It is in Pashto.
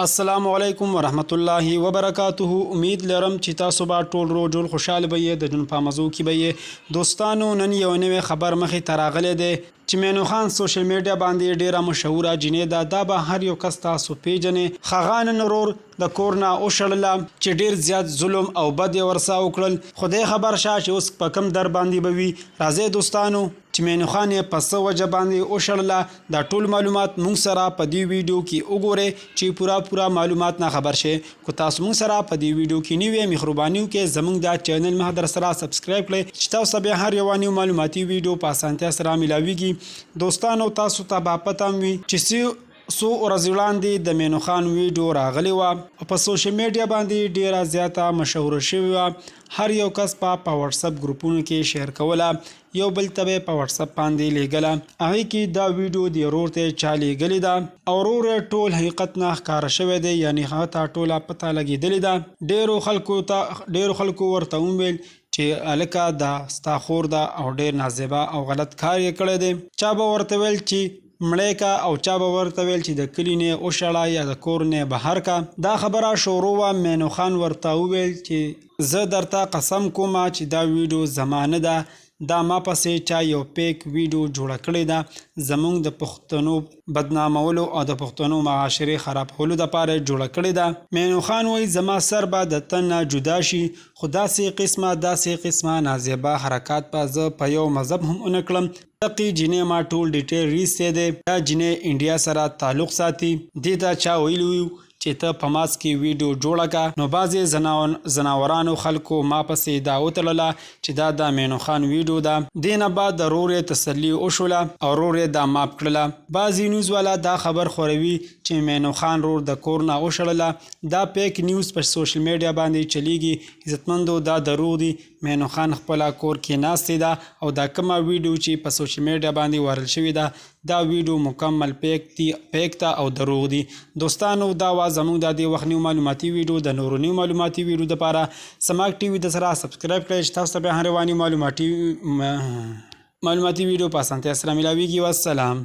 السلام علیکم ورحمت الله وبرکاته. امید لرم چې تاسو به ټول روز خوشاله به د جون په موضوع کې به دوستانو نن یو نوې خبر مخې ته راغلی دی چې مینو خان سوشل میډیا باندې ډیره مشهوره جنې ده. دا به هر یو کس تاسو پیژنې. خغان نورور د کور نه وشړله چې ډیر زیات ظلم او بد یې ورسره وکړل. خدای خبر شه چې اوس په کم در باندې به وي. راځئ دوستانو چې مینو خان یې په څه وجه باندې وشړله دا ټول معلومات موږ سره په دې ویډیو کې وګورئ چې پورا معلومات نه خبر شي. کو تاسو موږ سره په دې ویډیو کې نوې مهرباني وکړئ زموږ دا چینل مه در سره سبسکرایب کړئ چې تاسو به هر یو نوی معلوماتي ویډیو په اسانتیا سره ملاويږي. دوستانو تاسو ته به پته وي چې څو ورځې وړاندې د مینو خان ویډیو راغلی وه په سوشل میډیا باندې ډیره زیاته مشهوره شوې وه. هر یو کس په واتساپ ګروپونو کې شیر کوله، یو بل ته په واتساپ باندې لیږله. هغې کې دا ویډیو د ورور ته چا لیږلې ده او ورور یې ټول حقیقت نه ښکاره شوی دی، یعنې هغه ته ټوله پته لګېدلې ده. ډیرو خلکو ورته وویل چې هلکه دا ستا خور ده او ډیر نازیبه او غلط کار یې کړی دی. چا به ورته ویل چې مړی کا او چا به ورته ویل چې د کلي نه وشړه یا د کور نه بهر کا. دا خبره شروع وه. مینو خان ورته وویل چې زه درته قسم کوم چې دا ویډیو زما نه ده، دا ما پسې چا یو پیک ویډیو جوړه کړې ده زموږ د پښتنو بدنامولو او د پښتنو معاشرې خرابولو دپاره جوړه کړې ده. مینو خان وایي زما سر به د تن نه جدا شي، خو داسې قسمه نازیبه حرکات به زه په یو مذهب هم ونه کړم. دقې جنې ما ټول ډیټیل ریستی دی. دا جنې انډیا سره تعلق ساتي. دې ته چا ویلي وي چې ته په ماسک کې ویډیو جوړه کا، نو بعضې زناورانو خلکو ما پسې دا وتړله چې دا د مینو خان ویډیو ده. دې نه بعد د ورور یې تسلي وشوله او ورور یې دا ماپ کړله. بعضې نیوز والا دا خبر خوروي چې مینو خان ورور د کور نه وشړله. دا پیک نیوز په سوشل میډیا باندې چلیږي. عزتمندو دا دروغ دي. مینو خان خپله کور کې ناستې ده او دا کومه ویډیو چې په سوشل میډیا باندې وایرل شوې ده دا ویډیو مکمل پیک ته او دروغ دي. دوستانو دا وا زموږ د دې وخت نیو معلوماتي ویډیو د نورو نیو معلوماتي ویډیو دپاره سماک ټي وي د سره سبسکرایب کړئ چې تاسو ته به هر یوه معلوماتي ویډیو په اسانتیا سره ملاویږي. والسلام.